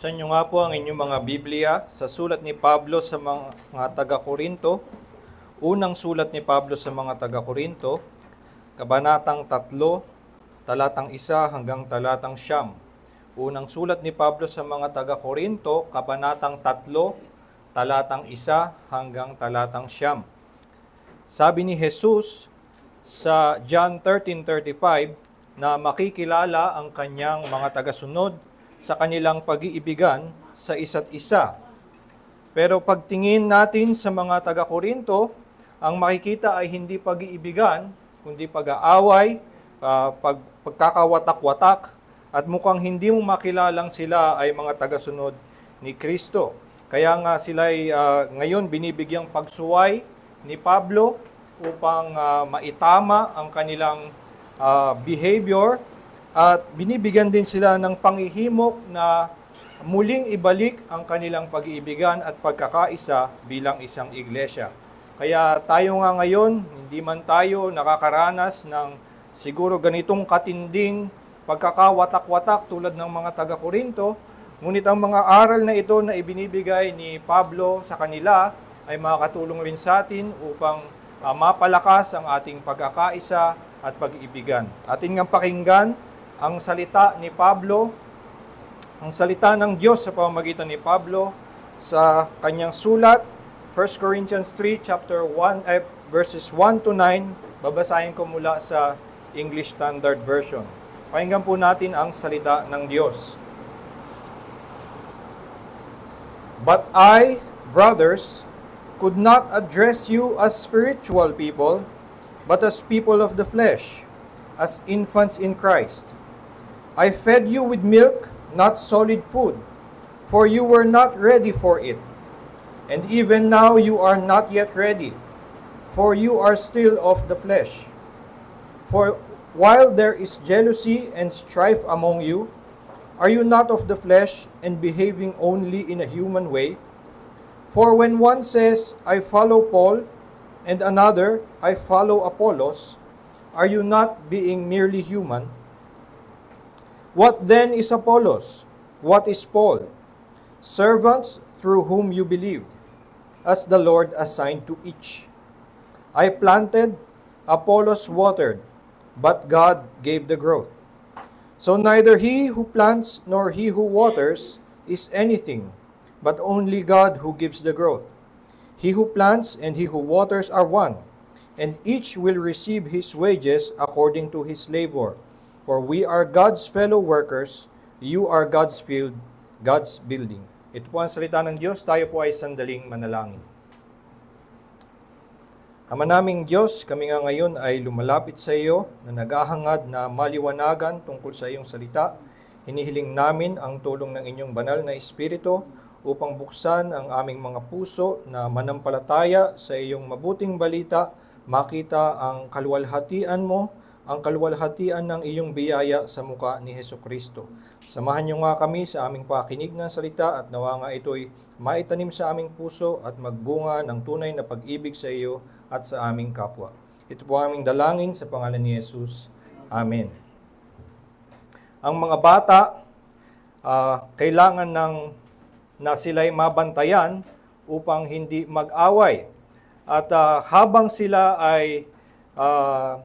Buksan nyo nga po ang inyong mga Biblia sa sulat ni Pablo sa mga taga-Korinto. Unang sulat ni Pablo sa mga taga-Korinto, Kabanatang 3, talatang 1 hanggang talatang 9. Unang sulat ni Pablo sa mga taga-Korinto, Kabanatang 3, talatang 1 hanggang talatang 9. Sabi ni Jesus sa John 13:35 na makikilala ang kanyang mga tagasunod sa kanilang pag-iibigan sa isa't isa. Pero pagtingin natin sa mga taga-Korinto, ang makikita ay hindi pag-iibigan, kundi pag-aaway, pagkakawatak-watak, at mukhang hindi mo makilalang sila ay mga tagasunod ni Kristo. Kaya nga sila ay ngayon binibigyang pagsuway ni Pablo upang maitama ang kanilang behavior, at binibigyan din sila ng panghihimok na muling ibalik ang kanilang pag-iibigan at pagkakaisa bilang isang iglesia. Kaya tayo nga ngayon, hindi man tayo nakakaranas ng siguro ganitong katinding pagkakawatak-watak tulad ng mga taga-Korinto, ngunit ang mga aral na ito na ibinibigay ni Pablo sa kanila ay makakatulong rin sa atin upang mapalakas ang ating pagkakaisa at pag-iibigan. Atin nga pakinggan ang salita ni Pablo, ang salita ng Diyos sa pamamagitan ni Pablo sa kanyang sulat, 1 Corinthians 3, chapter 1, verses 1 to 9. Babasahin ko mula sa English Standard Version. Pakinggan po natin ang salita ng Diyos. But I, brothers, could not address you as spiritual people, but as people of the flesh, as infants in Christ. I fed you with milk, not solid food, for you were not ready for it. And even now you are not yet ready, for you are still of the flesh. For while there is jealousy and strife among you, are you not of the flesh and behaving only in a human way? For when one says, I follow Paul, and another, I follow Apollos, are you not being merely human? What then is Apollos? What is Paul? Servants through whom you believed, as the Lord assigned to each. I planted, Apollos watered, but God gave the growth. So neither he who plants nor he who waters is anything, but only God who gives the growth. He who plants and he who waters are one, and each will receive his wages according to his labor. For we are God's fellow workers, you are God's field, God's building. Ito po ang salita ng Diyos, tayo po ay sandaling manalangin. Ama naming Diyos, kami nga ngayon ay lumalapit sa iyo na naghahangad na maliwanagan tungkol sa iyong salita. Hinihiling namin ang tulong ng inyong banal na Espiritu upang buksan ang aming mga puso na manampalataya sa iyong mabuting balita, makita ang kaluwalhatian mo, ang kaluwalhatian ng iyong biyaya sa mukha ni Hesukristo. Samahan niyo nga kami sa aming pakinig ng salita at nawa nga ito'y maitanim sa aming puso at magbunga ng tunay na pag-ibig sa iyo at sa aming kapwa. Ito po aming dalangin sa pangalan ni Jesus. Amen. Ang mga bata, kailangan na sila'y mabantayan upang hindi mag-away. At habang sila ay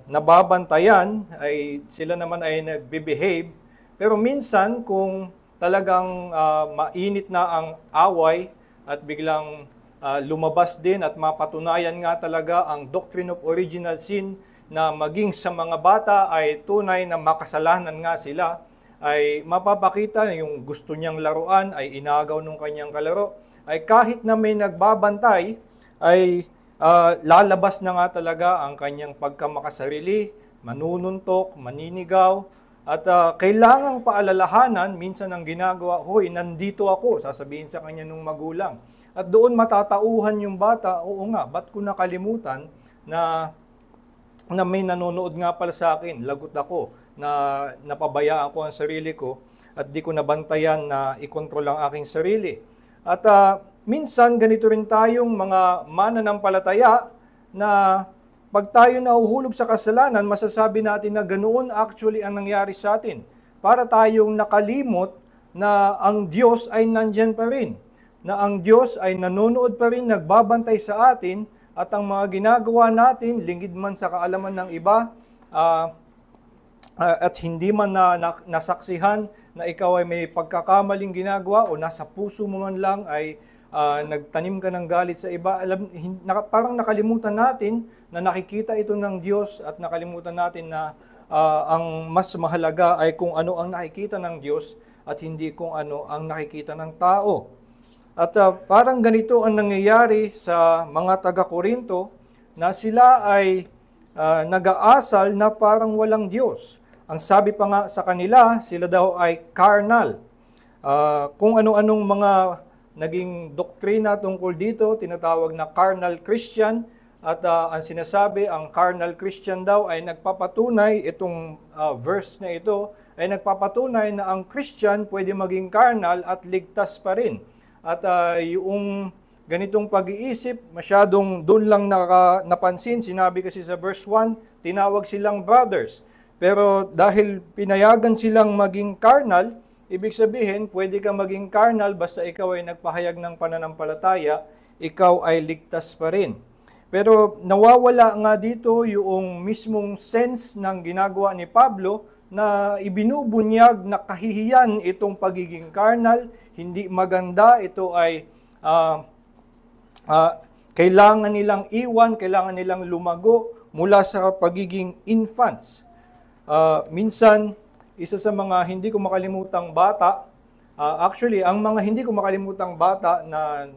nababantayan, ay sila naman ay nagbe-behave. Pero minsan kung talagang mainit na ang away at biglang lumabas din at mapatunayan nga talaga ang doctrine of original sin na maging sa mga bata ay tunay na makasalanan nga sila, ay mapapakita na yung gusto niyang laruan ay inagaw nung kanyang kalaro, ay kahit na may nagbabantay, ay lalabas na nga talaga ang kanyang pagkamakasarili, manununtok, maninigaw, at kailangang paalalahanan, minsan ang ginagawa, hoy, nandito ako, sasabihin sa kanya nung magulang. At doon matatauhan yung bata, oo nga, ba't ko nakalimutan na may nanonood nga pala sa akin, lagot ako, na napabayaan ko ang sarili ko, at di ko nabantayan na ikontrol ang aking sarili. At minsan, ganito rin tayong mga mananampalataya na pag tayo nahuhulog sa kasalanan, masasabi natin na ganoon actually ang nangyari sa atin. Para tayong nakalimot na ang Diyos ay nandyan pa rin, na ang Diyos ay nanonood pa rin, nagbabantay sa atin, at ang mga ginagawa natin, lingid man sa kaalaman ng iba, at hindi man nasaksihan na ikaw ay may pagkakamaling ginagawa o nasa puso mo man lang ay nagtanim ka ng galit sa iba, parang nakalimutan natin na nakikita ito ng Diyos at nakalimutan natin na ang mas mahalaga ay kung ano ang nakikita ng Diyos at hindi kung ano ang nakikita ng tao. At parang ganito ang nangyayari sa mga taga-Korinto na sila ay nag-aasal na parang walang Diyos. Ang sabi pa nga sa kanila, sila daw ay carnal. Kung ano-anong mga naging doktrina tungkol dito, tinatawag na carnal Christian. At ang sinasabi, ang carnal Christian daw ay nagpapatunay, itong verse na ito, ay nagpapatunay na ang Christian pwede maging carnal at ligtas pa rin. At yung ganitong pag-iisip, masyadong doon lang napansin. Sinabi kasi sa verse 1, tinawag silang brothers. Pero dahil pinayagan silang maging carnal, ibig sabihin, pwede ka maging carnal basta ikaw ay nagpahayag ng pananampalataya, ikaw ay ligtas pa rin. Pero nawawala nga dito yung mismong sense ng ginagawa ni Pablo na ibinubunyag na kahihiyan itong pagiging carnal, hindi maganda, ito ay kailangan nilang iwan, kailangan nilang lumago mula sa pagiging infants. Minsan, isa sa mga hindi ko makalimutang bata, actually, ang mga hindi ko makalimutang bata na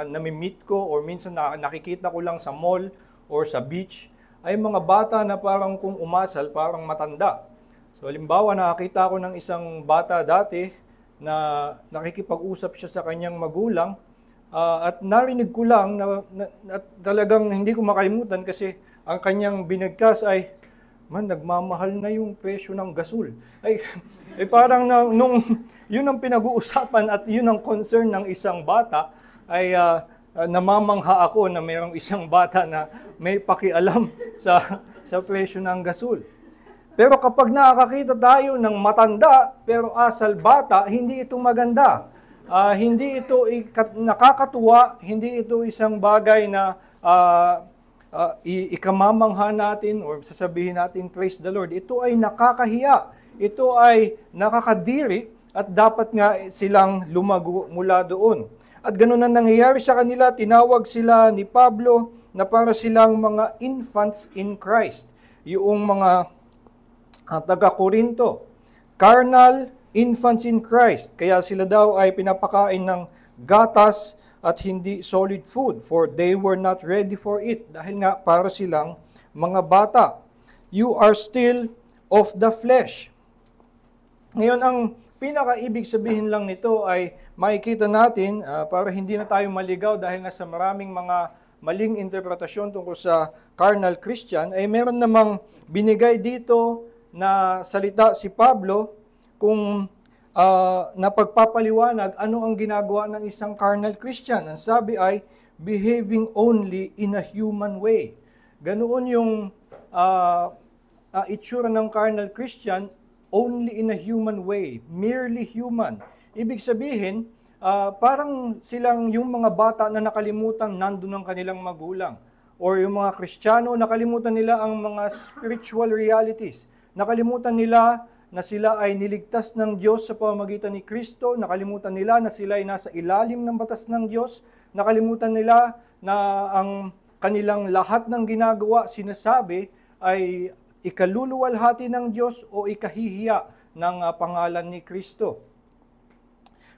nami-meet ko or minsan nakikita ko lang sa mall or sa beach, ay mga bata na parang kung umasal, parang matanda. So, halimbawa, nakakita ko ng isang bata dati na nakikipag-usap siya sa kanyang magulang at narinig ko lang na talagang hindi ko makalimutan kasi ang kanyang binigkas ay, nagmamahal na yung presyo ng gasol. Ay parang yun ang pinag-uusapan at yun ang concern ng isang bata, ay namamangha ako na mayroong isang bata na may pakialam sa presyo ng gasol. Pero kapag nakakakita tayo ng matanda pero asal bata, hindi ito maganda. Hindi ito nakakatuwa, hindi ito isang bagay na ikamamangha natin or sasabihin natin, praise the Lord. Ito ay nakakahiya, ito ay nakakadiri at dapat nga silang lumago mula doon. At ganun ang nangyayari sa kanila, tinawag sila ni Pablo na para silang mga infants in Christ. Yung mga taga-Korinto, carnal infants in Christ. Kaya sila daw ay pinapakain ng gatas at hindi solid food, for they were not ready for it. Dahil nga para silang mga bata. You are still of the flesh. Ngayon, ang pinaka-ibig sabihin lang nito ay makikita natin para hindi na tayo maligaw dahil nga sa maraming mga maling interpretasyon tungkol sa carnal Christian, ay meron namang binigay dito na salita si Pablo kung napagpapaliwanag ano ang ginagawa ng isang carnal Christian. Ang sabi ay, behaving only in a human way. Ganoon yung itsura ng carnal Christian, only in a human way, merely human. Ibig sabihin, parang silang yung mga bata na nakalimutan nandun ang kanilang magulang. Or yung mga Kristiyano, nakalimutan nila ang mga spiritual realities. Nakalimutan nila na sila ay niligtas ng Diyos sa pamamagitan ni Kristo. Nakalimutan nila na sila ay nasa ilalim ng batas ng Diyos. Nakalimutan nila na ang kanilang lahat ng ginagawa, sinasabi, ay ikaluluwalhati ng Diyos o ikahihiya ng pangalan ni Kristo.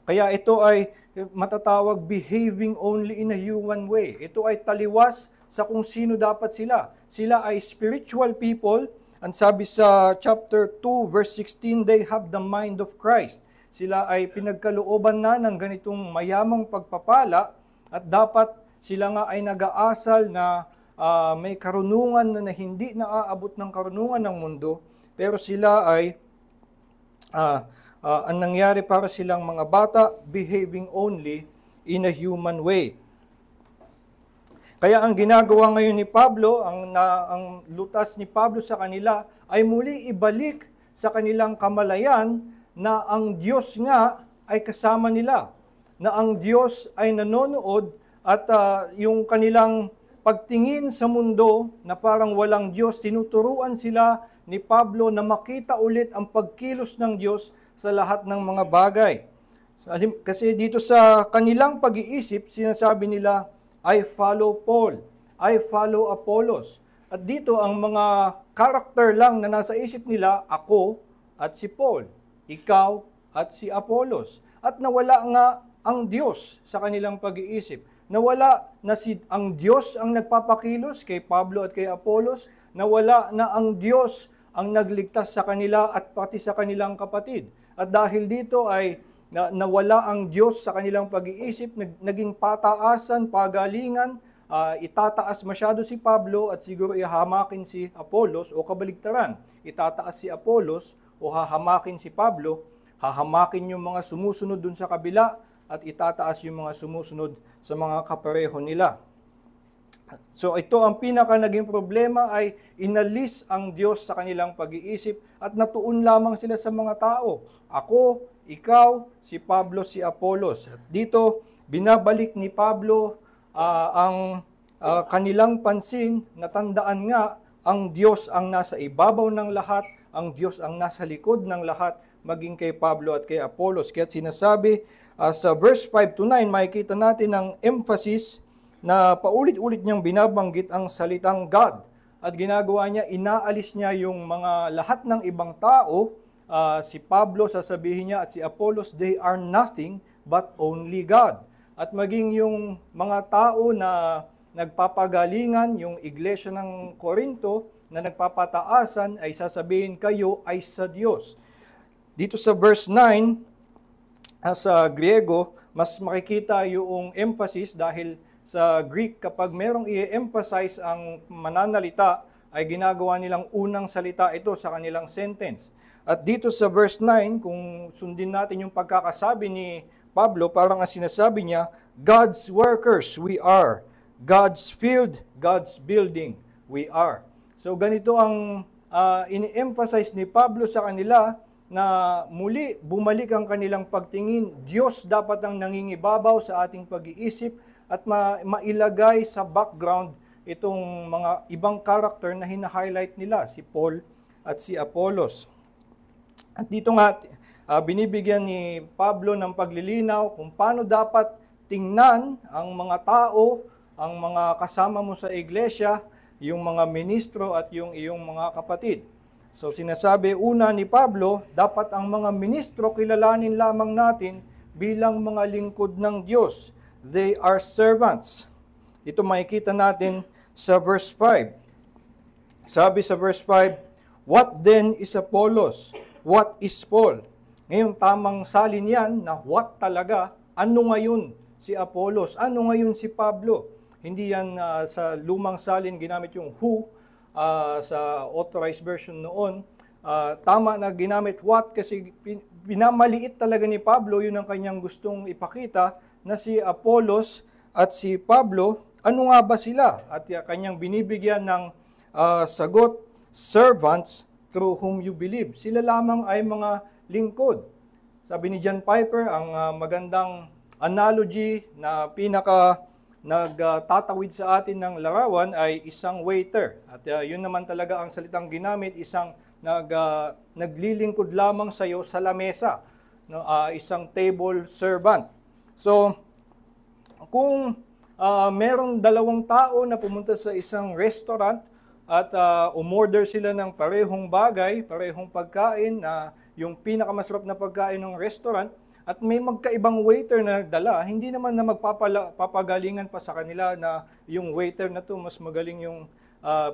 Kaya ito ay matatawag behaving only in a human way. Ito ay taliwas sa kung sino dapat sila. Sila ay spiritual people. Ang sabi sa chapter 2, verse 16, they have the mind of Christ. Sila ay pinagkalooban na ng ganitong mayamang pagpapala at dapat sila nga ay nag-aasal na may karunungan na hindi naaabot ng karunungan ng mundo, pero sila ay ang nangyari para silang mga bata, behaving only in a human way. Kaya ang ginagawa ngayon ni Pablo, ang lutas ni Pablo sa kanila ay muli ibalik sa kanilang kamalayan na ang Diyos nga ay kasama nila, na ang Diyos ay nanonood at yung kanilang pagtingin sa mundo na parang walang Diyos, tinuturuan sila ni Pablo na makita ulit ang pagkilos ng Diyos sa lahat ng mga bagay. Kasi dito sa kanilang pag-iisip, sinasabi nila, I follow Paul, I follow Apollos. At dito ang mga character lang na nasa isip nila, ako at si Paul, ikaw at si Apollos. At nawala nga ang Diyos sa kanilang pag-iisip. Nawala na ang Diyos ang nagpapakilos kay Pablo at kay Apollos. Nawala na ang Diyos ang nagligtas sa kanila at pati sa kanilang kapatid. At dahil dito ay nawala ang Diyos sa kanilang pag-iisip, naging pataasan, pagalingan, itataas masyado si Pablo at siguro ihamakin si Apollos o kabaligtaran. Itataas si Apollos o hahamakin si Pablo, hahamakin yung mga sumusunod dun sa kabila at itataas yung mga sumusunod sa mga kapareho nila. So ito ang pinaka naging problema ay inalis ang Diyos sa kanilang pag-iisip at natuon lamang sila sa mga tao. Ako, ikaw, si Pablo, si Apollos. At dito, binabalik ni Pablo ang kanilang pansin na tandaan nga ang Diyos ang nasa ibabaw ng lahat, ang Diyos ang nasa likod ng lahat, maging kay Pablo at kay Apollos. Kaya sinasabi sa verse 5 to 9, makikita natin ang emphasis na paulit-ulit niyang binabanggit ang salitang God. At ginagawa niya, inaalis niya yung mga lahat ng ibang tao. Si Pablo, sasabihin niya, at si Apollos, they are nothing but only God. At maging yung mga tao na nagpapagalingan, yung iglesia ng Korinto na nagpapataasan, ay sasabihin kayo ay sa Diyos. Dito sa verse 9, sa Griego, mas makikita yung emphasis dahil sa Greek, kapag merong i-emphasize ang mananalita, ay ginagawa nilang unang salita ito sa kanilang sentence. At dito sa verse 9, kung sundin natin yung pagkakasabi ni Pablo, parang ang sinasabi niya, God's workers we are. God's field, God's building we are. So ganito ang ini-emphasize ni Pablo sa kanila na muli bumalik ang kanilang pagtingin. Diyos dapat ang nangingibabaw sa ating pag-iisip at mailagay sa background itong mga ibang karakter na hina-highlight nila, si Paul at si Apollos. At dito nga, binibigyan ni Pablo ng paglilinaw kung paano dapat tingnan ang mga tao, ang mga kasama mo sa iglesia, yung mga ministro at yung iyong mga kapatid. So sinasabi una ni Pablo, dapat ang mga ministro kilalanin lamang natin bilang mga lingkod ng Diyos. They are servants. Ito makikita natin sa verse 5. Sabi sa verse 5, what then is Apollos? What is Paul? Ngayon tamang salin yan na what talaga, ano ngayon si Apollos? Ano ngayon si Pablo? Hindi yan sa lumang salin ginamit yung who, sa authorized version noon. Tama na ginamit what kasi pinamaliit talaga ni Pablo, yun ang kanyang gustong ipakita na si Apollos at si Pablo, ano nga ba sila? At kanyang binibigyan ng sagot, servants through whom you believe. Sila lamang ay mga lingkod. Sabi ni John Piper, ang magandang analogy na pinaka nagtatawid sa atin ng larawan ay isang waiter. At yun naman talaga ang salitang ginamit, isang naglilingkod lamang sa iyo sa lamesa, no? Isang table servant. So, kung merong dalawang tao na pumunta sa isang restaurant at umorder sila ng parehong bagay, parehong pagkain, yung pinakamasarap na pagkain ng restaurant, at may magkaibang waiter na nagdala, hindi naman na magpapagalingan pa sa kanila na yung waiter na to mas magaling yung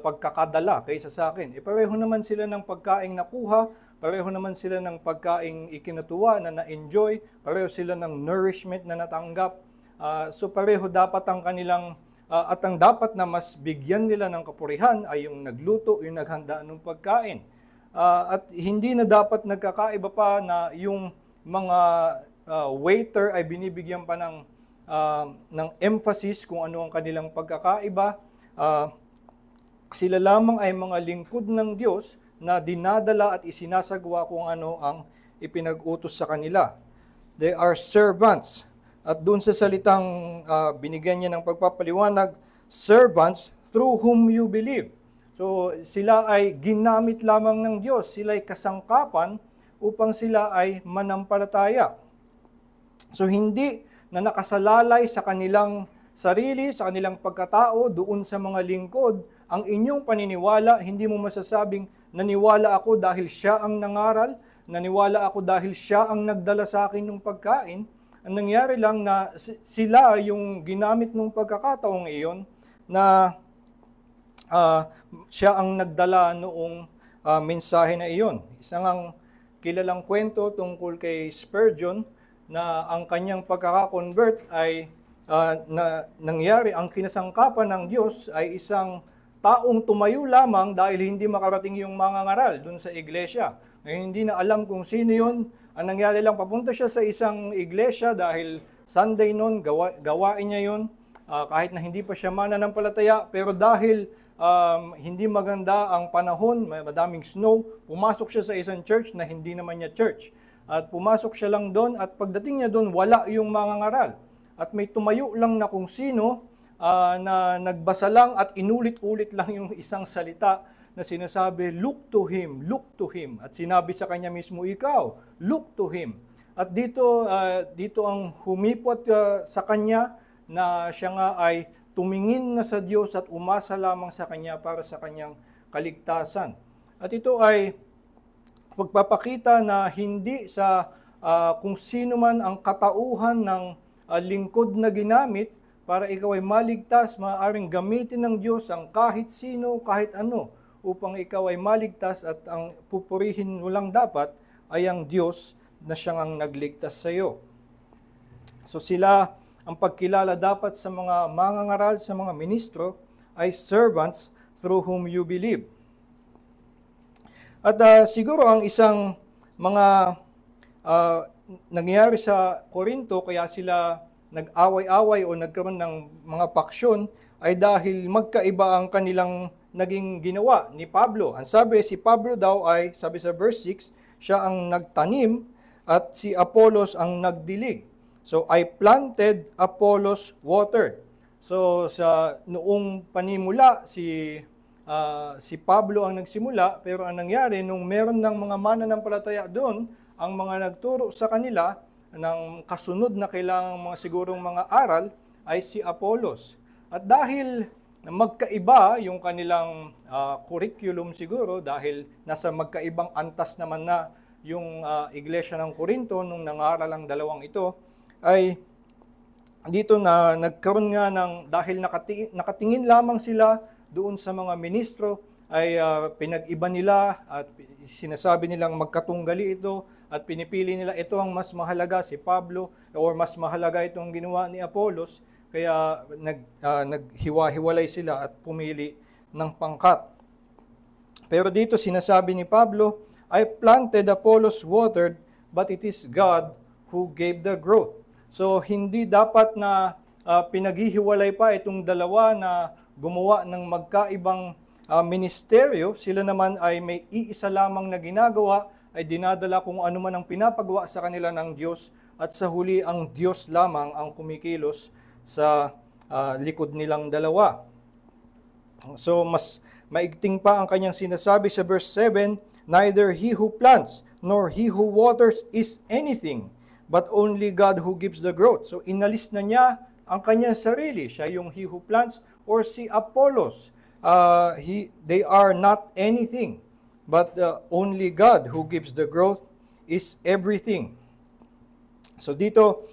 pagkakadala kaysa sa akin. Pareho naman sila ng pagkaing nakuha, pareho naman sila ng pagkaing ikinatuwa na na-enjoy, pareho sila ng nourishment na natanggap. So pareho dapat ang kanilang, at ang dapat na mas bigyan nila ng kapurihan ay yung nagluto, yung naghanda ng pagkain. At hindi na dapat nagkakaiba pa na yung mga waiter ay binibigyan pa ng emphasis kung ano ang kanilang pagkakaiba. Sila lamang ay mga lingkod ng Diyos na dinadala at isinasagawa kung ano ang ipinag-utos sa kanila. They are servants. At doon sa salitang binigyan niya ng pagpapaliwanag, servants through whom you believe. So sila ay ginamit lamang ng Diyos. Sila ay kasangkapan upang sila ay manampalataya. So hindi na nakasalalay sa kanilang sarili, sa kanilang pagkatao, doon sa mga lingkod, ang inyong paniniwala, hindi mo masasabing, naniwala ako dahil siya ang nangaral, naniwala ako dahil siya ang nagdala sa akin ng pagkain. Ang nangyari lang na sila yung ginamit ng pagkakataong iyon na siya ang nagdala noong mensahe na iyon. Isang kilalang kwento tungkol kay Spurgeon na ang kanyang pagkakakonvert ay nangyari, ang kinasangkapan ng Diyos ay isang taong tumayo lamang dahil hindi makarating yung mga ngaral dun sa iglesia. Ngayon hindi na alam kung sino yun. Ang nangyari lang, papunta siya sa isang iglesia dahil Sunday noon, gawain niya yun. Kahit na hindi pa siya mananampalataya, pero dahil hindi maganda ang panahon, madaming snow, pumasok siya sa isang church na hindi naman niya church. At pumasok siya lang doon at pagdating niya doon, wala yung mga ngaral. At may tumayo lang na kung sino na nagbasa lang at inulit-ulit lang yung isang salita na sinasabi, look to Him, look to Him. At sinabi sa kanya mismo, ikaw, look to Him. At dito ang humipot sa kanya na siya nga ay tumingin na sa Diyos at umasa lamang sa kanya para sa kanyang kaligtasan. At ito ay pagpapakita na hindi sa kung sino man ang katauhan ng lingkod na ginamit para ikaw ay maligtas, maaaring gamitin ng Diyos ang kahit sino, kahit ano, upang ikaw ay maligtas at ang pupurihin mo lang dapat ay ang Diyos na siyang ang nagligtas sa iyo. So sila, ang pagkilala dapat sa mga mangangaral, sa mga ministro, ay servants through whom you believe. At siguro ang isang mga nangyari sa Korinto, kaya sila nag-away-away o nagkaroon ng mga paksyon, ay dahil magkaiba ang kanilang naging ginawa ni Pablo. Ang sabi, si Pablo daw ay, sabi sa verse 6, siya ang nagtanim at si Apollos ang nagdilig. So, I planted, Apollos watered. So, sa noong panimula, si Pablo ang nagsimula, pero ang nangyari, nung meron ng mga mananampalataya doon, ang mga nagturo sa kanila ng kasunod na kailangang mga sigurong mga aral ay si Apollos. At dahil magkaiba yung kanilang curriculum siguro, dahil nasa magkaibang antas naman na yung iglesia ng Corinto nung nangaral ang dalawang ito, ay dito na nagkaroon nga ng, dahil nakatingin lamang sila doon sa mga ministro, ay pinag-iba nila at sinasabi nilang magkatunggali ito at pinipili nila ito ang mas mahalaga, si Pablo, or mas mahalaga itong ginawa ni Apollos. Kaya naghiwa-hiwalay sila at pumili ng pangkat. Pero dito sinasabi ni Pablo, I planted, Apollos watered, but it is God who gave the growth. So hindi dapat na pinaghihiwalay pa itong dalawa na gumawa ng magkaibang ministeryo. Sila naman ay may iisa lamang na ginagawa, ay dinadala kung ano man ang pinapagawa sa kanila ng Diyos, at sa huli ang Diyos lamang ang kumikilos sa likod nilang dalawa. So mas maigting pa ang kanyang sinasabi sa verse 7, neither he who plants nor he who waters is anything, but only God who gives the growth. So inalis na niya ang kanyang sarili. Siya yung he who plants, or si Apollos. They are not anything, but only God who gives the growth is everything. So dito,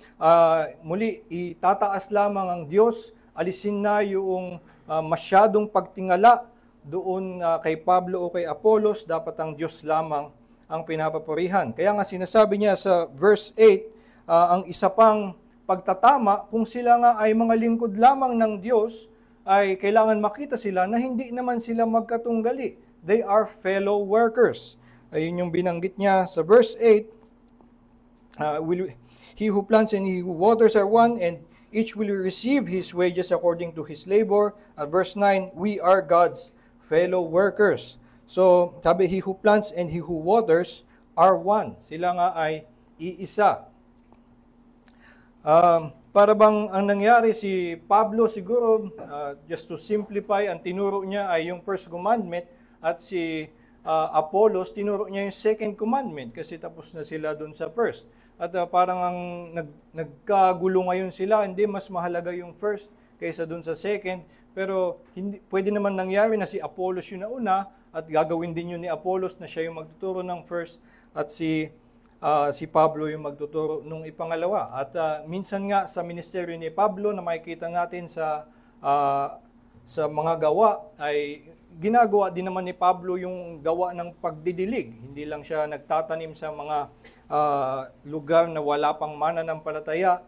muli, itataas lamang ang Diyos, alisin na yung masyadong pagtingala doon kay Pablo o kay Apollos, dapat ang Diyos lamang ang pinapapurihan. Kaya nga sinasabi niya sa verse 8, ang isa pang pagtatama, kung sila nga ay mga lingkod lamang ng Diyos, ay kailangan makita sila na hindi naman sila magkatunggali. They are fellow workers. Ayun yung binanggit niya sa verse 8, he who plants and he who waters are one, and each will receive his wages according to his labor. At verse 9, we are God's fellow workers. So, sabi, he who plants and he who waters are one. Sila nga ay iisa. Para bang ang nangyari si Pablo siguro, just to simplify, ang tinuro niya ay yung first commandment at si Apollos, tinuro niya yung second commandment kasi tapos na sila dun sa first. At parang ang nagkagulo ngayon sila, hindi mas mahalaga yung first kaysa dun sa second. Pero hindi, pwede naman nangyari na si Apollos yung nauna at gagawin din yun ni Apollos na siya yung magtuturo ng first at si Pablo yung magtuturo nung ipangalawa. At minsan nga sa ministeryo ni Pablo na makikita natin sa mga gawa ay ginagawa din naman ni Pablo yung gawa ng pagdidilig. Hindi lang siya nagtatanim sa mga lugar na wala pang mananampalataya.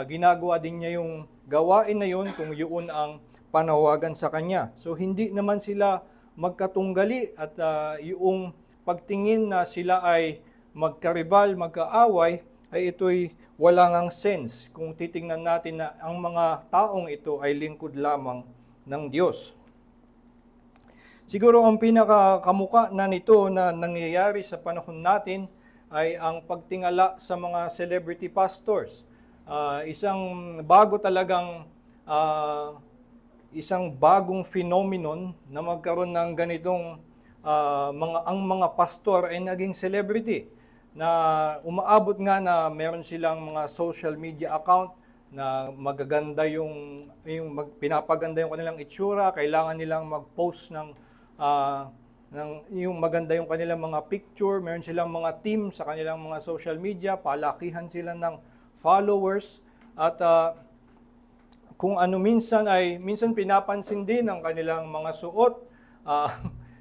Ginagawa din niya yung gawain na yun kung yun ang panawagan sa kanya. So hindi naman sila magkatunggali at yung pagtingin na sila ay magkaribal, magkaaway, ay ito'y wala ngang sense kung titingnan natin na ang mga taong ito ay lingkod lamang ng Diyos. Siguro ang pinakakamuka na nito na nangyayari sa panahon natin ay ang pagtingala sa mga celebrity pastors. Isang bagong phenomenon na magkaroon ng ganitong ang mga pastor ay naging celebrity na umaabot nga na meron silang mga social media account na magaganda pinapaganda yung kanilang itsura, kailangan nilang mag-post ng yung maganda yung kanilang mga picture, meron silang mga team sa kanilang mga social media, palakihan sila ng followers at kung ano minsan pinapansin din ang kanilang mga suot.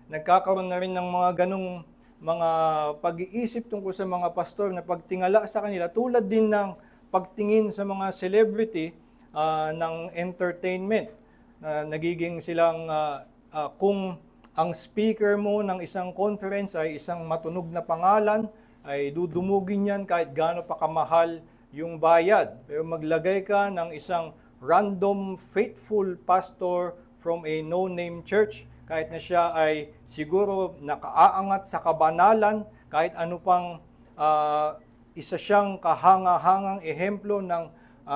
Nagkakaroon na rin ng mga ganong mga pag-iisip tungkol sa mga pastor na pagtingala sa kanila tulad din ng pagtingin sa mga celebrity ng entertainment. Nagiging silang kung ang speaker mo ng isang conference ay isang matunog na pangalan, ay dudumugin yan kahit gaano pa kamahal yung bayad. Pero maglagay ka ng isang random faithful pastor from a no-name church, kahit na siya ay siguro nakaaangat sa kabanalan, kahit ano pang isa siyang kahanga-hangang ehemplo ng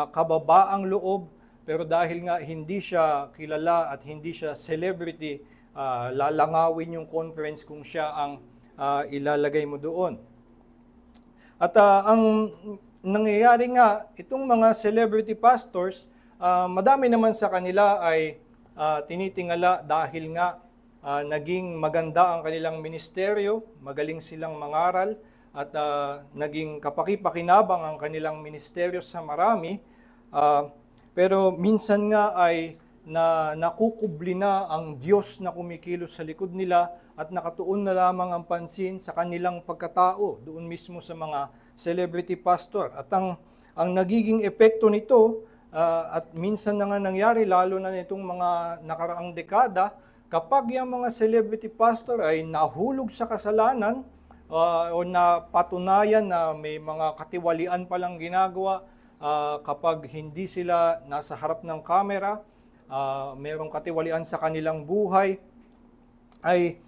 kababaang loob, pero dahil nga hindi siya kilala at hindi siya celebrity, lalangawin yung conference kung siya ang ilalagay mo doon. At ang nangyayari nga, itong mga celebrity pastors, madami naman sa kanila ay tinitingala dahil nga naging maganda ang kanilang ministeryo, magaling silang mangaral, at naging kapaki-pakinabang ang kanilang ministeryo sa marami. Pero minsan nga ay nakukubli na ang Diyos na kumikilos sa likod nila at nakatuon na lamang ang pansin sa kanilang pagkatao doon mismo sa mga celebrity pastor. At ang nagiging epekto nito, at minsan na nga nangyari, lalo na nitong mga nakaraang dekada, kapag yung mga celebrity pastor ay nahulog sa kasalanan o napatunayan na may mga katiwalian palang ginagawa, kapag hindi sila nasa harap ng kamera, mayroong katiwalian sa kanilang buhay, ay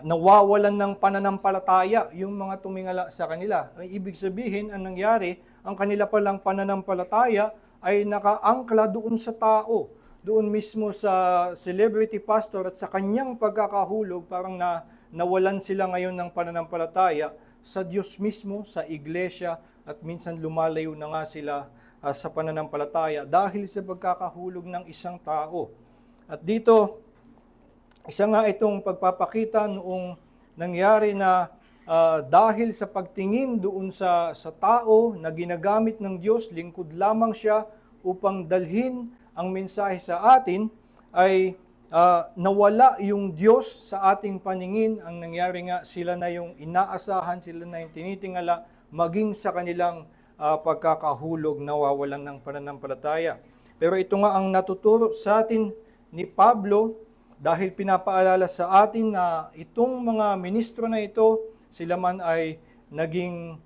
nawawalan ng pananampalataya yung mga tumingala sa kanila. Ang ibig sabihin, ang nangyari, ang kanila palang pananampalataya ay nakaangkla doon sa tao, doon mismo sa celebrity pastor at sa kanyang pagkakahulog, parang nawalan sila ngayon ng pananampalataya sa Diyos mismo, sa iglesia, at minsan lumalayo na nga sila sa pananampalataya dahil sa pagkakahulog ng isang tao. At dito, isa nga itong pagpapakita noong nangyari na dahil sa pagtingin doon sa tao na ginagamit ng Diyos, lingkod lamang siya upang dalhin ang mensahe sa atin, ay nawala yung Diyos sa ating paningin. Ang nangyari nga, sila na yung inaasahan, sila na yung tinitingala, maging sa kanilang pagkakahulog, nawawalan ng pananampalataya. Pero ito nga ang natuturo sa atin ni Pablo, dahil pinapaalala sa atin na itong mga ministro na ito, sila man ay naging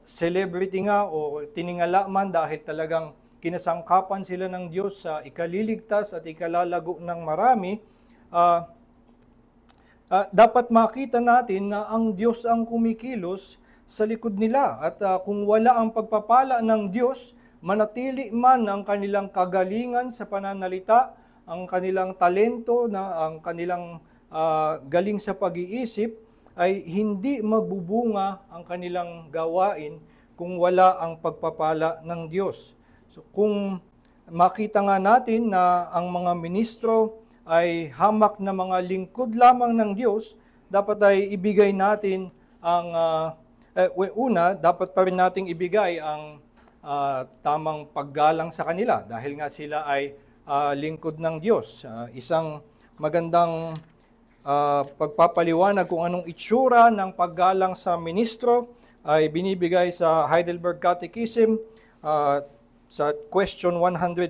celebrity nga o tiningala man dahil talagang kinasangkapan sila ng Diyos sa ikaliligtas at ikalalago ng marami, dapat makita natin na ang Diyos ang kumikilos sa likod nila. At kung wala ang pagpapala ng Diyos, manatili man ang kanilang kagalingan sa pananalita, ang kanilang talento, ang kanilang galing sa pag-iisip, ay hindi magbubunga ang kanilang gawain kung wala ang pagpapala ng Diyos. So, kung makita nga natin na ang mga ministro ay hamak na mga lingkod lamang ng Diyos, dapat ay ibigay natin ang, una, dapat pa rin nating ibigay ang tamang paggalang sa kanila dahil nga sila ay lingkod ng Diyos. Isang magandang pagpapaliwanag kung anong itsura ng paggalang sa ministro ay binibigay sa Heidelberg Catechism sa question 104.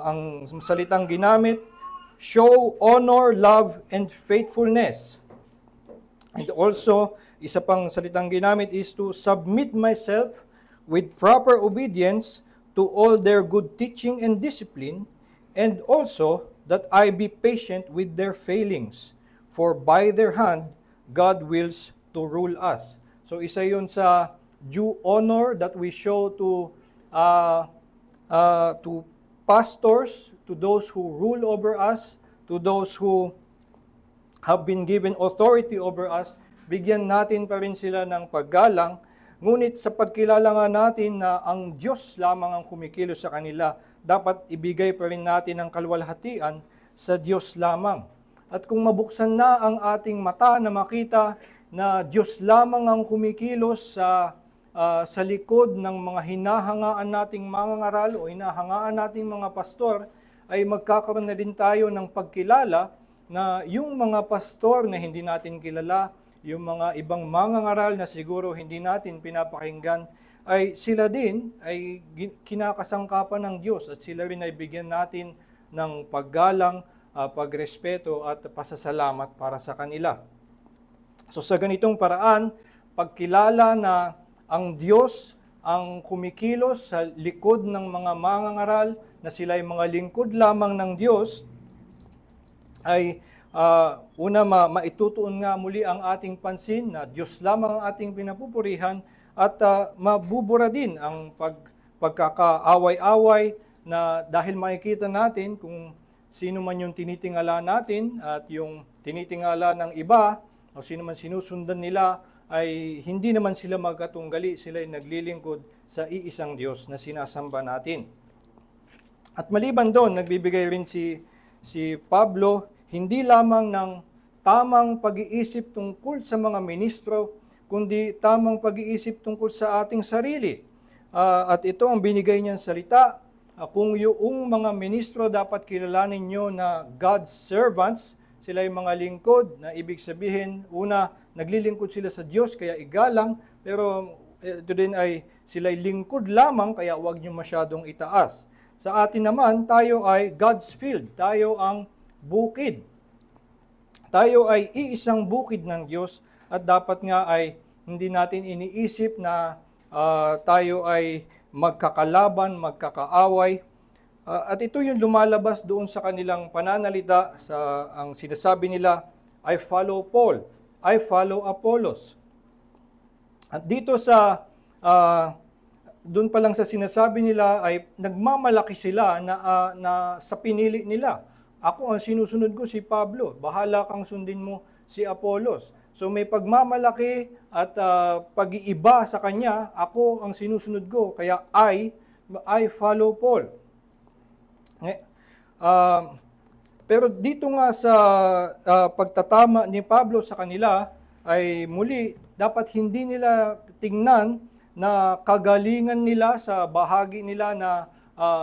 Ang salitang ginamit, show honor, love, and faithfulness. And also, isa pang salitang ginamit is to submit myself with proper obedience to all their good teaching and discipline, and also that I be patient with their failings, for by their hand God wills to rule us. So isa yun sa due honor that we show to pastors, to those who rule over us, to those who have been given authority over us. Bigyan natin pa rin sila ng paggalang, ngunit sa pagkilala nga natin na ang Diyos lamang ang kumikilos sa kanila, dapat ibigay pa rin natin ang kalwalhatian sa Diyos lamang. At kung mabuksan na ang ating mata na makita na Diyos lamang ang kumikilos sa likod ng mga hinahangaan nating mga ngaral o hinahangaan nating mga pastor, ay magkakaroon na din tayo ng pagkilala na yung mga pastor na hindi natin kilala, yung mga ibang mga ngaral na siguro hindi natin pinapakinggan, ay sila din ay kinakasangkapan ng Diyos at sila rin ay bigyan natin ng paggalang, pagrespeto at pasasalamat para sa kanila. So sa ganitong paraan, pagkilala na ang Diyos ang kumikilos sa likod ng mga mangangaral, na sila ay mga lingkod lamang ng Diyos, ay una maitutuon nga muli ang ating pansin na Diyos lamang ang ating pinapupurihan, at mabubura din ang pagkakaaway-away na dahil makikita natin kung sino man yung tinitingala natin at yung tinitingala ng iba o sino man sinusundan nila ay hindi naman sila magkatunggali, sila ay naglilingkod sa iisang Diyos na sinasamba natin. At maliban doon, nagbibigay rin si Pablo hindi lamang ng tamang pag-iisip tungkol sa mga ministro, kundi tamang pag-iisip tungkol sa ating sarili. At ito ang binigay niyang salita, kung yung mga ministro dapat kilalanin nyo na God's servants, sila ay mga lingkod, na ibig sabihin, una, naglilingkod sila sa Diyos, kaya igalang, pero ito din ay sila ay lingkod lamang, kaya huwag nyo masyadong itaas. Sa atin naman, tayo ay God's field, tayo ang bukid. Tayo ay iisang bukid ng Diyos, at dapat nga ay hindi natin iniisip na tayo ay magkakalaban, magkakaaway. At ito yung lumalabas doon sa kanilang pananalita, ang sinasabi nila, I follow Paul, I follow Apollos. At dito doon pa lang sa sinasabi nila ay nagmamalaki sila na sa pinili nila. Ako ang sinusunod ko si Pablo, bahala kang sundin mo si Apollos. So may pagmamalaki at pag-iiba sa kanya, ako ang sinusunod ko, kaya I follow Paul. Pero dito nga sa pagtatama ni Pablo sa kanila, ay muli, dapat hindi nila tingnan na kagalingan nila sa bahagi nila na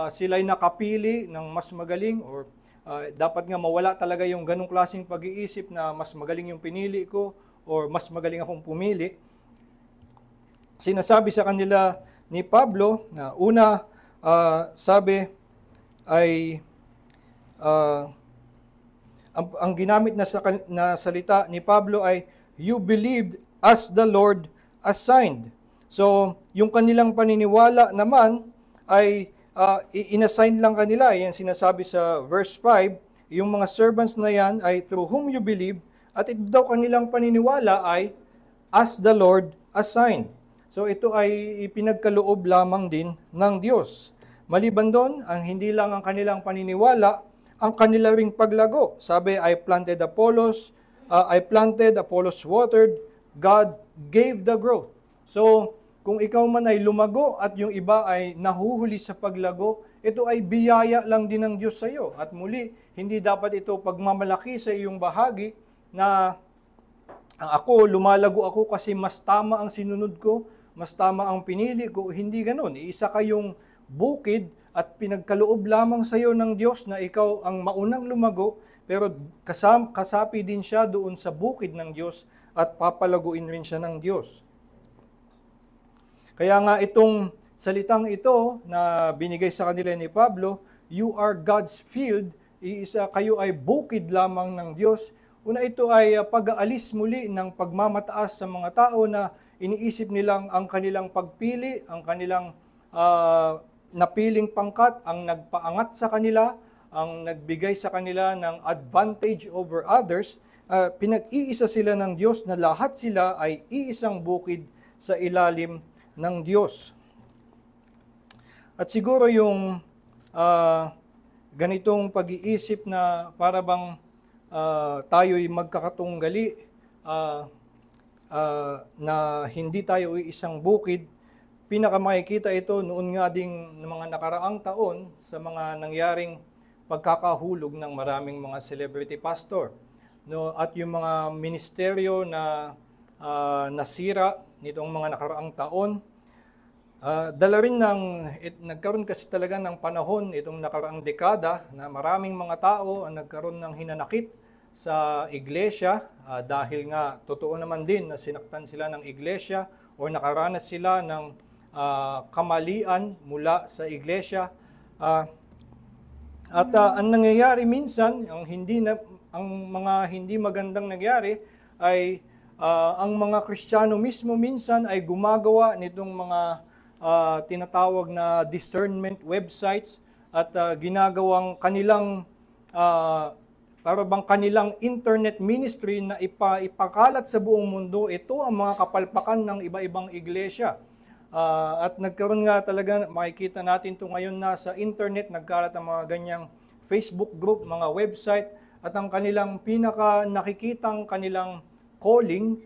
sila'y nakapili ng mas magaling, or dapat nga mawala talaga yung ganong klaseng pag-iisip na mas magaling yung pinili ko or mas magaling akong pumili. Sinasabi sa kanila ni Pablo na una, sabi ay ang ginamit na salita ni Pablo ay you believed as the Lord assigned. So, yung kanilang paniniwala naman ay inassign lang kanila. Yan sinasabi sa verse 5, yung mga servants na yan ay through whom you believe, At ito daw kanilang paniniwala ay as the Lord assigned. So ito ay ipinagkaloob lamang din ng Diyos. Maliban doon, ang hindi lang ang kanilang paniniwala, ang kanila ring paglago. Sabi, I planted, Apollos watered, God gave the growth. So, kung ikaw man ay lumago at yung iba ay nahuhuli sa paglago, ito ay biyaya lang din ng Diyos sa iyo. At muli, hindi dapat ito pagmamalaki sa iyong bahagi na lumalago ako kasi mas tama ang sinunod ko, mas tama ang pinili ko. Hindi ganun. Iisa kayong bukid at pinagkaloob lamang sa iyo ng Diyos na ikaw ang maunang lumago, pero kasapi din siya doon sa bukid ng Diyos at papalaguin rin siya ng Diyos. Kaya nga itong salitang ito na binigay sa kanila ni Pablo, you are God's field, kayo ay bukid lamang ng Diyos. Una, ito ay pag-aalis muli ng pagmamataas sa mga tao na iniisip nilang ang kanilang pagpili, ang kanilang napiling pangkat, ang nagpaangat sa kanila, ang nagbigay sa kanila ng advantage over others. Pinag-iisa sila ng Diyos na lahat sila ay iisang bukid sa ilalim ng Diyos. At siguro yung ganitong pag-iisip na para bang tayo'y magkakatunggali, na hindi tayo isang bukid, pinakamakikita ito noon nga ding ng mga nakaraang taon sa mga nangyaring pagkakahulog ng maraming mga celebrity pastor. No, at yung mga ministeryo na nasira nitong mga nakaraang taon, dala rin nagkaroon kasi talaga ng panahon itong nakaraang dekada na maraming mga tao ang nagkaroon ng hinanakit sa iglesia dahil nga totoo naman din na sinaktan sila ng iglesia o nakaranas sila ng kamalian mula sa iglesia. Ang nangyayari minsan, ang mga hindi magandang nangyari ay ang mga Kristiyano mismo minsan ay gumagawa nitong mga tinatawag na discernment websites at ginagawang kanilang para bang kanilang internet ministry na ipakalat sa buong mundo. Ito ang mga kapalpakan ng iba-ibang iglesia. At nagkaroon nga talaga, makikita natin ito ngayon na sa internet, nagkalat ang mga ganyang Facebook group, mga website, at ang kanilang pinaka nakikitang kanilang calling,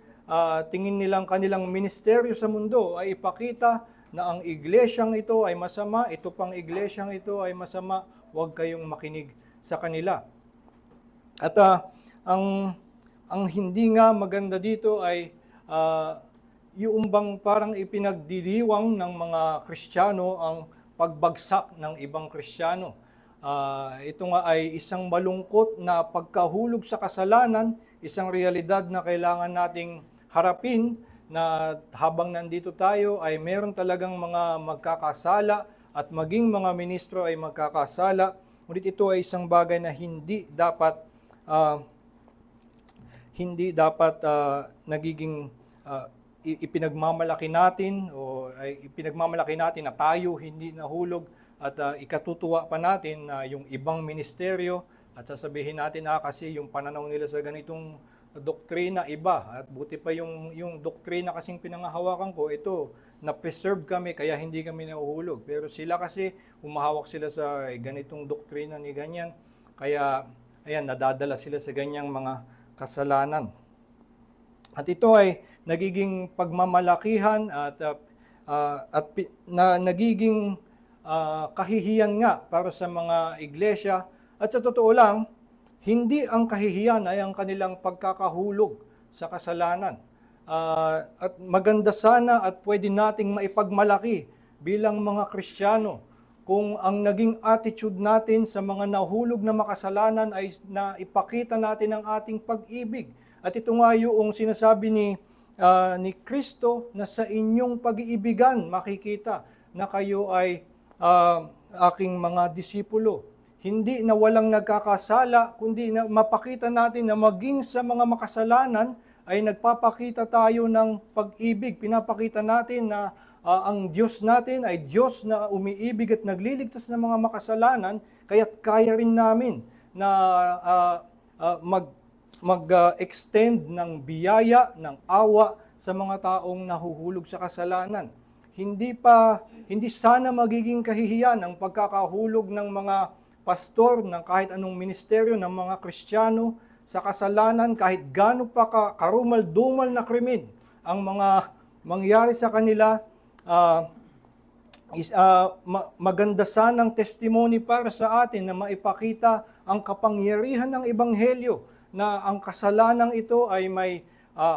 tingin nilang kanilang ministeryo sa mundo ay ipakita na ang iglesyang ito ay masama, ito pang iglesyang ito ay masama, huwag kayong makinig sa kanila. At ang hindi nga maganda dito ay yung bang parang ipinagdiriwang ng mga Kristiyano ang pagbagsak ng ibang Kristiyano. Ito nga ay isang malungkot na pagkahulog sa kasalanan, isang realidad na kailangan nating harapin na habang nandito tayo ay meron talagang mga magkakasala at maging mga ministro ay magkakasala. Ngunit ito ay isang bagay na hindi dapat nagiging ipinagmamalaki natin o ay ipinagmamalaki natin na tayo hindi nahulog at ikatutuwa pa natin na yung ibang ministeryo at sasabihin natin kasi yung pananaw nila sa ganitong doktrina iba at buti pa yung doktrina kasing pinangahawakan ko ito na-preserve kami kaya hindi kami nahuhulog, pero sila kasi humahawak sila sa ganitong doktrina ni ganyan kaya ayan nadadala sila sa ganyang mga kasalanan. At ito ay nagiging pagmamalakihan at nagiging kahihiyan nga para sa mga iglesia. At sa totoo lang, hindi ang kahihiyan ay ang kanilang pagkakahulog sa kasalanan. At maganda sana at pwede nating maipagmalaki bilang mga Kristiyano kung ang naging attitude natin sa mga nahulog na makasalanan ay na ipakita natin ang ating pag-ibig. At ito nga yung sinasabi ni Kristo na sa inyong pag-iibigan makikita na kayo ay aking mga disipulo. Hindi na walang nagkakasala, kundi na mapakita natin na maging sa mga makasalanan ay nagpapakita tayo ng pag-ibig. Pinapakita natin na ang Diyos natin ay Diyos na umiibig at nagliligtas ng mga makasalanan, kaya't kaya rin namin na mag-extend ng biyaya, ng awa sa mga taong nahuhulog sa kasalanan. Hindi sana magiging kahihiyan ang pagkakahulog ng mga pastor ng kahit anong ministeryo ng mga Kristiyano sa kasalanan, kahit gaano pa karumal-dumal na krimen ang mga mangyari sa kanila. Maganda sanang testimony para sa atin na maipakita ang kapangyarihan ng Ebanghelyo na ang kasalanang ito ay may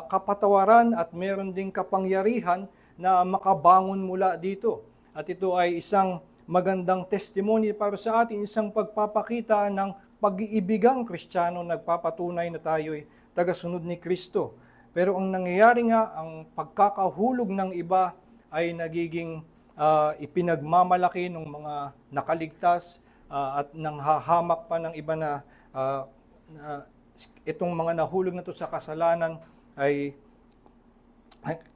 kapatawaran at meron ding kapangyarihan na makabangon mula dito. At ito ay isang magandang testimony para sa atin, isang pagpapakita ng pag-iibigang Kristiyano, nagpapatunay na tayo'y tagasunod ni Kristo. Pero ang nangyayari nga, ang pagkakahulog ng iba ay nagiging ipinagmamalaki ng mga nakaligtas at nanghahamak pa ng iba na itong mga nahulog na to sa kasalanan ay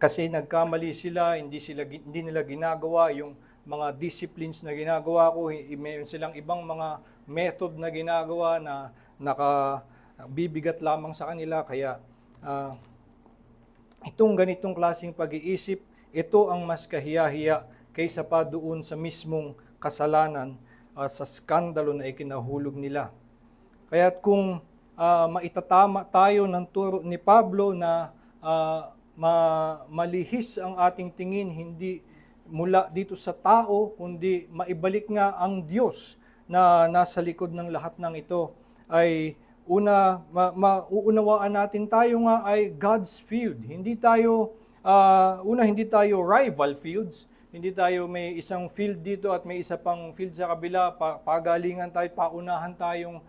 kasi nagkamali sila, hindi nila ginagawa yung mga disciplines na ginagawa ko, mayroon silang ibang mga method na ginagawa na nakabibigat lamang sa kanila. Kaya itong ganitong klaseng pag-iisip, ito ang mas kahiya-hiya kaysa pa doon sa mismong kasalanan, sa skandalo na ikinahulog nila. Kaya kung maitatama tayo ng turo ni Pablo na malihis ang ating tingin, hindi mula dito sa tao, kundi maibalik nga ang Diyos na nasa likod ng lahat ng ito, ay mauunawaan natin tayo nga ay God's field. Hindi tayo rival fields. Hindi tayo may isang field dito at may isa pang field sa kabila, pagalingan tayo, paunahan tayong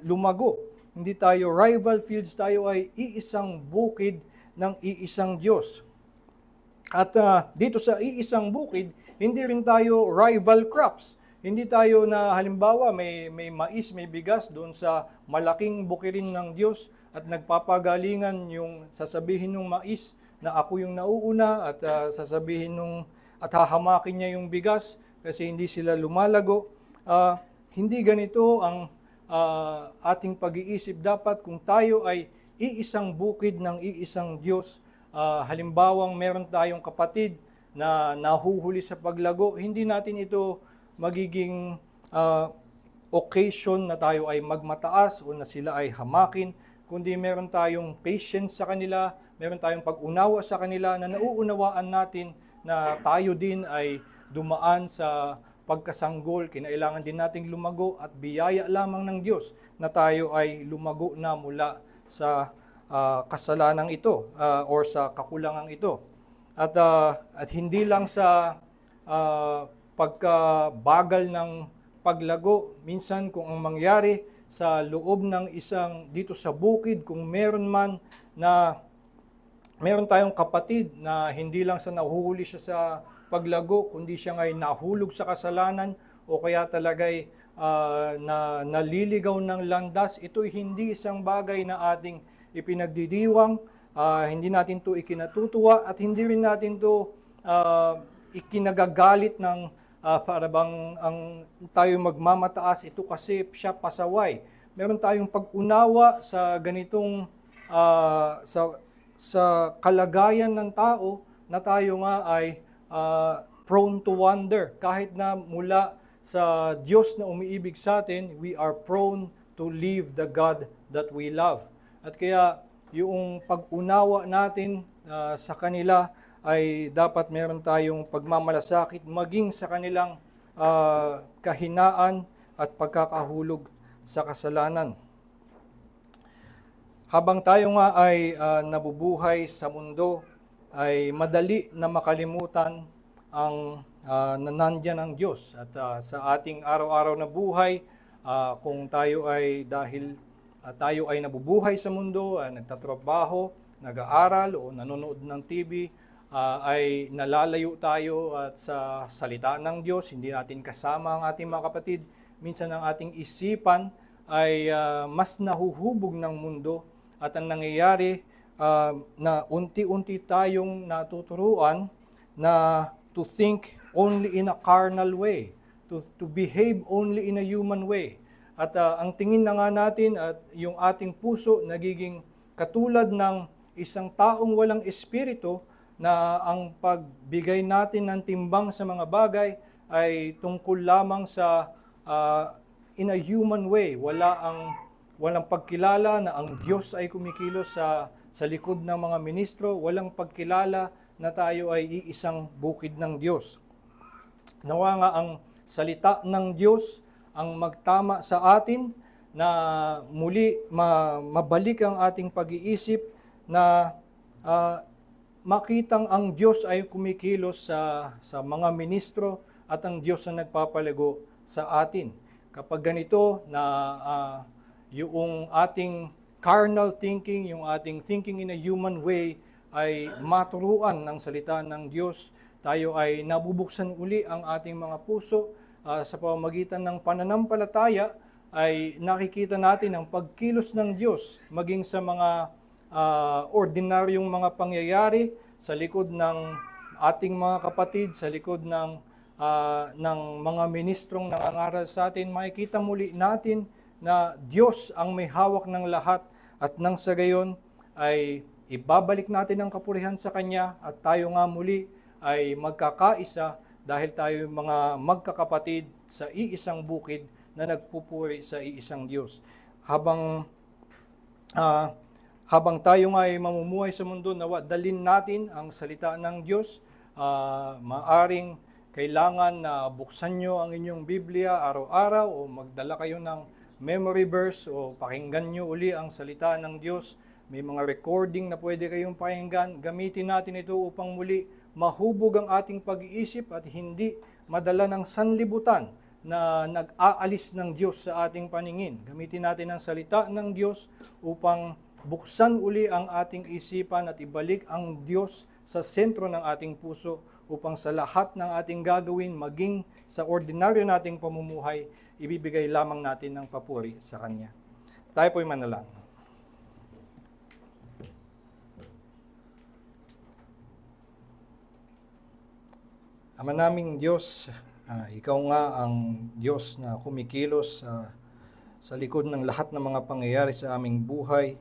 lumago. Hindi tayo rival fields, tayo ay iisang bukid ng iisang Diyos. At dito sa iisang bukid, hindi rin tayo rival crops. Hindi tayo na halimbawa may mais, may bigas doon sa malaking bukirin ng Diyos at nagpapagalingan yung sasabihin ng mais na ako yung nauuna at sasabihin at hahamakin niya yung bigas kasi hindi sila lumalago. Hindi ganito ang ating pag-iisip. Dapat kung tayo ay iisang bukid ng iisang Diyos, halimbawang meron tayong kapatid na nahuhuli sa paglago, hindi natin ito magiging occasion na tayo ay magmataas o na sila ay hamakin, kundi meron tayong patience sa kanila, meron tayong pag-unawa sa kanila na nauunawaan natin na tayo din ay dumaan sa pagkasanggol, kinailangan din nating lumago at biyaya lamang ng Diyos na tayo ay lumago na mula sa kasalanang ito or sa kakulangang ito. At hindi lang sa pagkabagal ng paglago, minsan kung ang mangyari sa loob ng dito sa bukid, kung meron tayong kapatid na hindi lang sa nahuhuli siya sa paglago, kundi siya ngay nahulog sa kasalanan o kaya talagay naliligaw ng landas, ito'y hindi isang bagay na ating ipinagdidiwang, hindi natin to ikinatutuwa at hindi rin natin to ikinagagalit ng para bang tayo magmamataas, ito kasi siya pasaway. Meron tayong pag-unawa sa ganitong sa kalagayan ng tao na tayo nga ay prone to wander. Kahit na mula sa Diyos na umiibig sa atin, we are prone to leave the God that we love. At kaya yung pag-unawa natin sa kanila ay dapat meron tayong pagmamalasakit maging sa kanilang kahinaan at pagkakahulog sa kasalanan. Habang tayo nga ay nabubuhay sa mundo, ay madali na makalimutan ang nandiyan ng Diyos. At sa ating araw-araw na buhay, kung tayo ay tayo ay nabubuhay sa mundo, nagtatrabaho, nag-aaral o nanonood ng TV, ay nalalayo tayo at sa salita ng Diyos, hindi natin kasama ang ating mga kapatid. Minsan ang ating isipan ay mas nahuhubog ng mundo at ang nangyayari na unti-unti tayong natuturuan na to think only in a carnal way, to behave only in a human way. At ang tingin na nga natin at yung ating puso nagiging katulad ng isang taong walang espiritu na ang pagbigay natin ng timbang sa mga bagay ay tungkol lamang sa in a human way. Walang pagkilala na ang Diyos ay kumikilos sa likod ng mga ministro. Walang pagkilala na tayo ay iisang bukid ng Diyos. Nawa nga ang salita ng Diyos ang magtama sa atin na muli mabalik ang ating pag-iisip na makitang ang Diyos ay kumikilos sa mga ministro at ang Diyos na nagpapalago sa atin. Kapag ganito na yung ating carnal thinking, yung ating thinking in a human way ay maturuan ng salita ng Diyos, tayo ay nabubuksan uli ang ating mga puso sa pamamagitan ng pananampalataya ay nakikita natin ang pagkilos ng Diyos maging sa mga ordinaryong mga pangyayari sa likod ng ating mga kapatid, sa likod ng mga ministrong nangangaral sa atin. Makikita muli natin na Diyos ang may hawak ng lahat at nang sa gayon ay ibabalik natin ang kapurihan sa Kanya at tayo nga muli ay magkakaisa dahil tayo mga magkakapatid sa iisang bukid na nagpupuri sa iisang Diyos. Habang tayo nga ay mamumuhay sa mundo, nawa dalin natin ang salita ng Diyos. Maaring kailangan na buksan nyo ang inyong Biblia araw-araw o magdala kayo ng memory verse o pakinggan nyo uli ang salita ng Diyos. May mga recording na pwede kayong pakinggan. Gamitin natin ito upang muli mahubog ang ating pag-iisip at hindi madala ng sanlibutan na nag-aalis ng Diyos sa ating paningin. Gamitin natin ang salita ng Diyos upang buksan uli ang ating isipan at ibalik ang Diyos sa sentro ng ating puso upang sa lahat ng ating gagawin, maging sa ordinaryo nating pamumuhay, ibibigay lamang natin ng papuri sa Kanya. Tayo po'y manalangin. Ama naming Diyos, Ikaw nga ang Diyos na kumikilos sa likod ng lahat ng mga pangyayari sa aming buhay.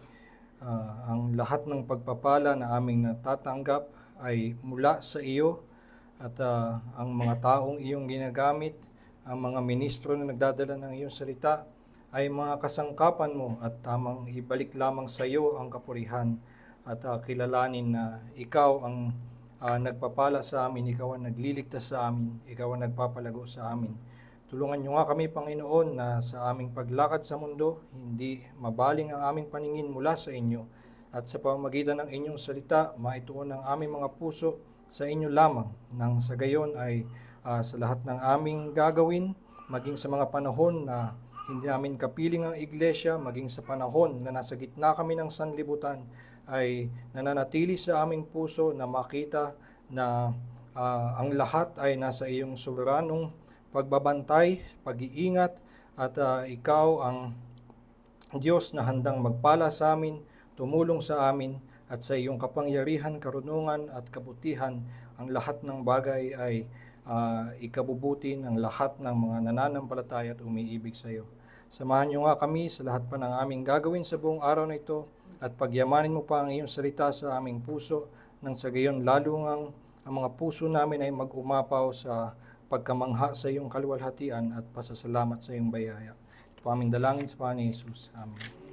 Ang lahat ng pagpapala na aming natatanggap ay mula sa iyo at ang mga taong iyong ginagamit, ang mga ministro na nagdadala ng iyong salita ay mga kasangkapan mo at tamang ibalik lamang sa iyo ang kapurihan at kilalanin na ikaw ang nagpapala sa amin, ikaw ang nagliligtas sa amin, ikaw ang nagpapalago sa amin. Tulungan niyo nga kami, Panginoon, na sa aming paglakad sa mundo, hindi mabaling ang aming paningin mula sa inyo at sa pamamagitan ng inyong salita, maituon ang aming mga puso sa inyo lamang, nang sa gayon ay sa lahat ng aming gagawin, maging sa mga panahon na hindi namin kapiling ang iglesia, maging sa panahon na nasa gitna kami ng sanlibutan, ay nananatili sa aming puso na makita na ang lahat ay nasa iyong soberanong pagbabantay, pag-iingat, at ikaw ang Diyos na handang magpala sa amin, tumulong sa amin, at sa iyong kapangyarihan, karunungan at kabutihan, ang lahat ng bagay ay ikabubuti ng lahat ng mga nananampalataya at umiibig sa iyo. Samahan niyo nga kami sa lahat pa ng aming gagawin sa buong araw na ito at pagyamanin mo pa ang iyong salita sa aming puso nang sa gayon lalo ang mga puso namin ay mag-umapaw sa pagkamangha sa iyong kaluwalhatian at pasasalamat sa iyong bayaya. Ito po aming dalangin sa Panginoon Jesus. Amen.